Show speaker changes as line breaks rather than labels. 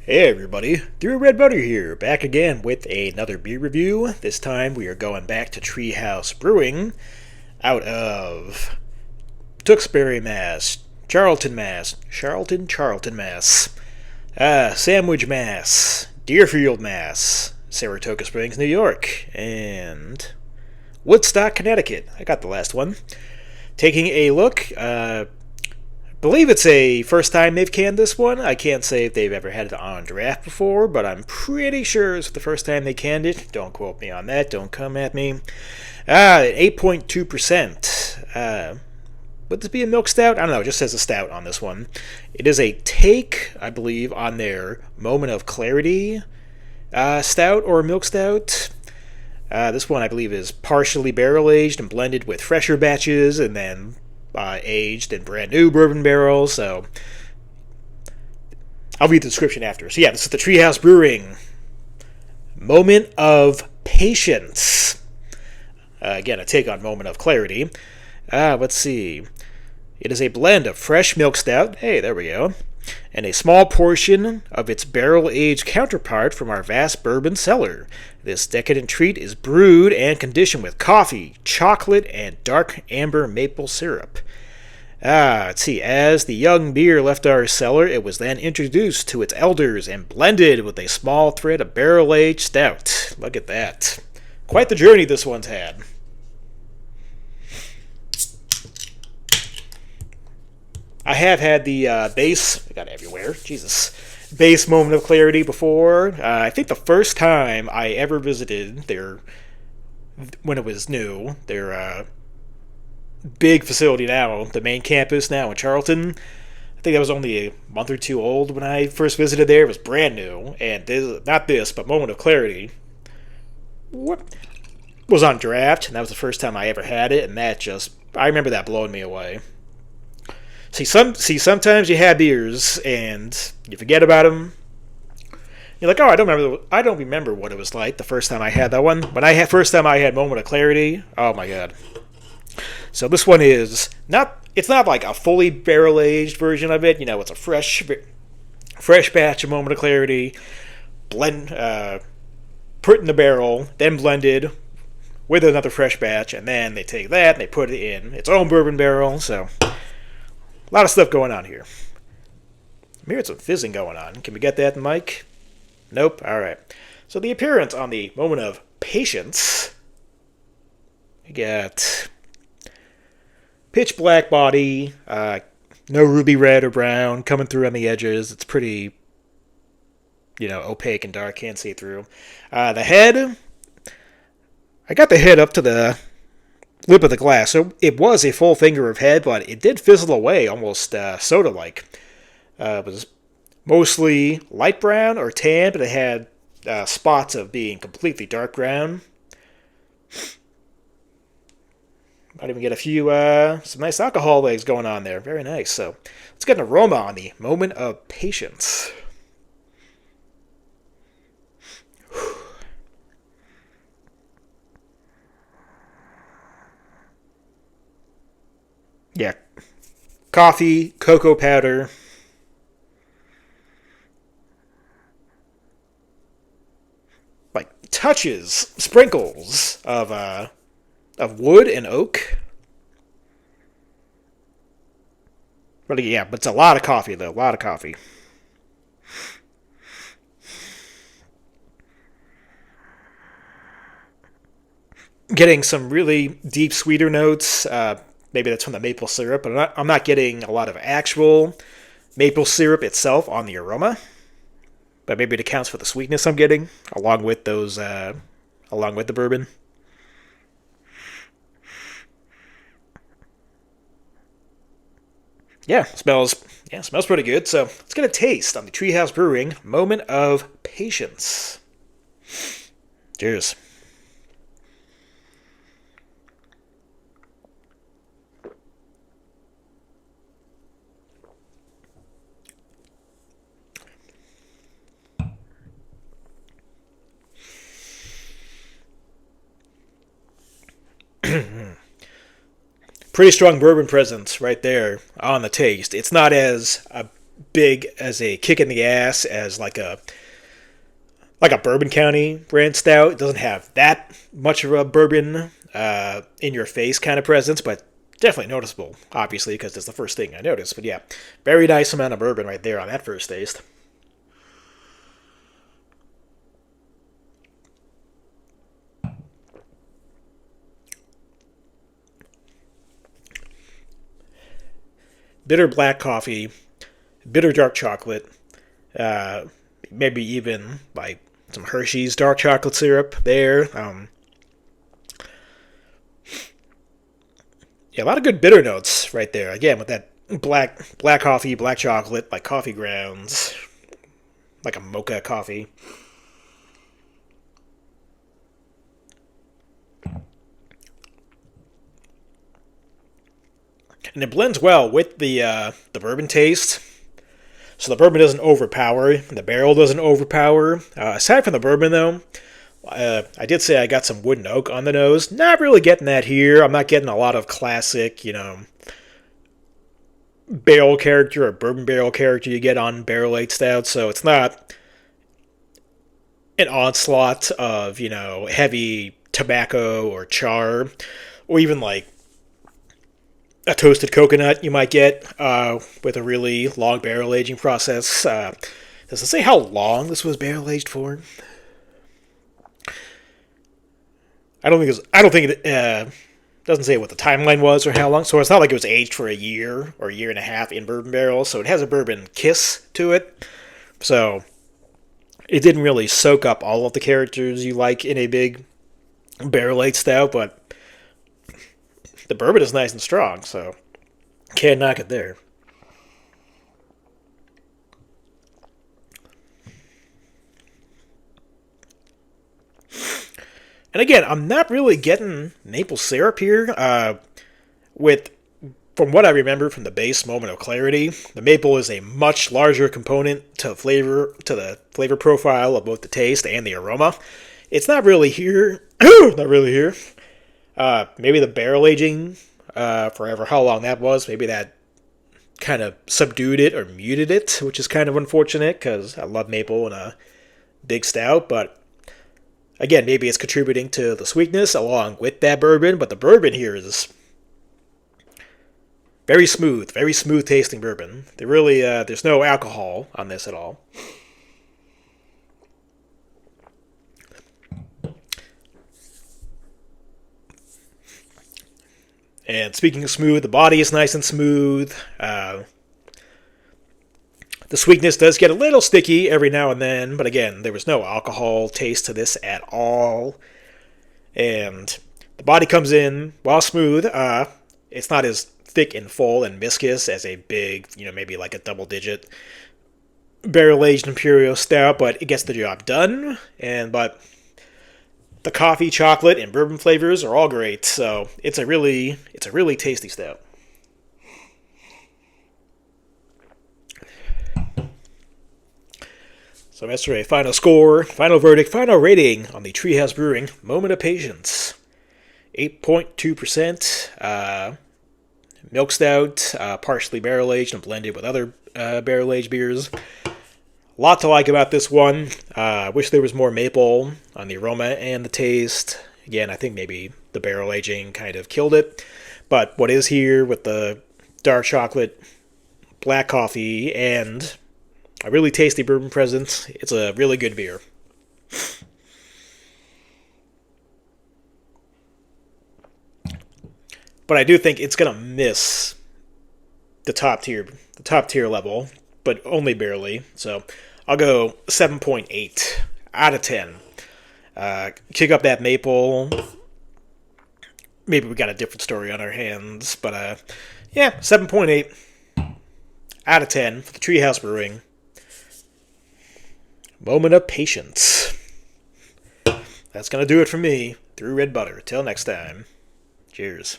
Hey everybody, ThrewRedButter here, back again with another beer review. This time we are going back to Treehouse Brewing out of Tewksbury, Mass, Charlton, Mass, Sandwich, Mass, Deerfield, Mass, Saratoga Springs, New York, and Woodstock, Connecticut. I got the last one. Taking a look, believe it's a first time they've canned this one. I can't say if they've ever had it on draft before, but I'm pretty sure it's the first time they canned it. Don't quote me on that. Don't come at me. 8.2%. Would this be a milk stout? I don't know. It just says a stout on this one. It is a take, I believe, on their Moment of Clarity stout or milk stout. This one, I believe, is partially barrel aged and blended with fresher batches, and then aged in brand new bourbon barrels. So I'll read the description after. So yeah, this is the Treehouse Brewing Moment of Patience. Again, a take on Moment of Clarity. Let's see. It is a blend of fresh milk stout. Hey, there we go. And a small portion of its barrel-aged counterpart from our vast bourbon cellar. This decadent treat is brewed and conditioned with coffee, chocolate, and dark amber maple syrup. Let's see. As the young beer left our cellar, it was then introduced to its elders and blended with a small thread of barrel-aged stout. Look at that. Quite the journey this one's had. I have had the base, I got it everywhere, Jesus, base Moment of Clarity before. I think the first time I ever visited their, when it was new, their big facility now, the main campus now in Charlton. I think that was only a month or two old when I first visited there. It was brand new, and not this, but Moment of Clarity was on draft, and that was the first time I ever had it, and that just, I remember that blowing me away. Sometimes you have beers and you forget about them. You're like, oh, I don't remember what it was like the first time I had that one. First time I had Moment of Clarity, oh my god. So this one is it's not like a fully barrel aged version of it. You know, it's a fresh batch of Moment of Clarity, put in the barrel, then blended with another fresh batch, and then they take that and they put it in its own bourbon barrel. So a lot of stuff going on here. I'm hearing some fizzing going on. Can we get that in the mic? Nope. All right. So the appearance on the Moment of Patience. We got pitch black body, no ruby red or brown coming through on the edges. It's pretty, opaque and dark. Can't see through. The head. I got the head up to the lip of the glass. So it was a full finger of head, but it did fizzle away almost soda-like. It was mostly light brown or tan, but it had spots of being completely dark brown. Might even get a few, some nice alcohol legs going on there. Very nice. So let's get an aroma on the Moment of Patience. Yeah, coffee, cocoa powder. Like sprinkles of wood and oak. But yeah, but it's a lot of coffee though, a lot of coffee. Getting some really deep, sweeter notes. Maybe that's from the maple syrup, but I'm not getting a lot of actual maple syrup itself on the aroma. But maybe it accounts for the sweetness I'm getting, along with the bourbon. Smells pretty good. So let's get a taste on the Treehouse Brewing Moment of Patience. Cheers. Pretty strong bourbon presence right there on the taste. It's not as big as a kick in the ass as like a Bourbon County brand stout. It doesn't have that much of a bourbon in your face kind of presence, but definitely noticeable, obviously, because it's the first thing I noticed. But yeah, very nice amount of bourbon right there on that first taste. Bitter black coffee, bitter dark chocolate, maybe even like some Hershey's dark chocolate syrup there. Yeah, a lot of good bitter notes right there. Again, with that black coffee, black chocolate, like coffee grounds, like a mocha coffee. And it blends well with the bourbon taste. So the bourbon doesn't overpower, the barrel doesn't overpower. Aside from the bourbon, though, I did say I got some wood and oak on the nose. Not really getting that here. I'm not getting a lot of classic, barrel character or bourbon barrel character you get on barrel-aged stout. So it's not an onslaught of, heavy tobacco or char, or even like a toasted coconut you might get with a really long barrel aging process. Does it say how long this was barrel aged for? I don't think it doesn't say what the timeline was or how long. So it's not like it was aged for a year or a year and a half in bourbon barrels. So it has a bourbon kiss to it. So it didn't really soak up all of the characters you like in a big barrel aged stout, but the bourbon is nice and strong, so can't knock it there. And again, I'm not really getting maple syrup here. From what I remember from the base Moment of Clarity, the maple is a much larger component to the flavor profile of both the taste and the aroma. It's not really here. Not really here. Maybe the barrel aging, forever how long that was, maybe that kind of subdued it or muted it, which is kind of unfortunate because I love maple in a big stout. But again, maybe it's contributing to the sweetness along with that bourbon. But the bourbon here is very smooth tasting bourbon. There's no alcohol on this at all. And speaking of smooth, the body is nice and smooth. The sweetness does get a little sticky every now and then, but again, there was no alcohol taste to this at all. And the body comes in while smooth. It's not as thick and full and viscous as a big, maybe like a double-digit barrel-aged Imperial Stout, but it gets the job done. But the coffee, chocolate, and bourbon flavors are all great, so it's a really tasty stout. So as for a final score, final verdict, final rating on the Treehouse Brewing Moment of Patience. 8.2%. Milk Stout, partially barrel-aged and blended with other barrel-aged beers. A lot to like about this one. Wish there was more maple on the aroma and the taste. Again, I think maybe the barrel aging kind of killed it. But what is here with the dark chocolate, black coffee, and a really tasty bourbon presence, it's a really good beer. But I do think it's going to miss the top tier level, but only barely. So I'll go 7.8 out of 10. Kick up that maple. Maybe we got a different story on our hands, but 7.8 out of 10 for the Treehouse Brewing Moment of Patience. That's going to do it for me, Through Red Butter. Till next time, cheers.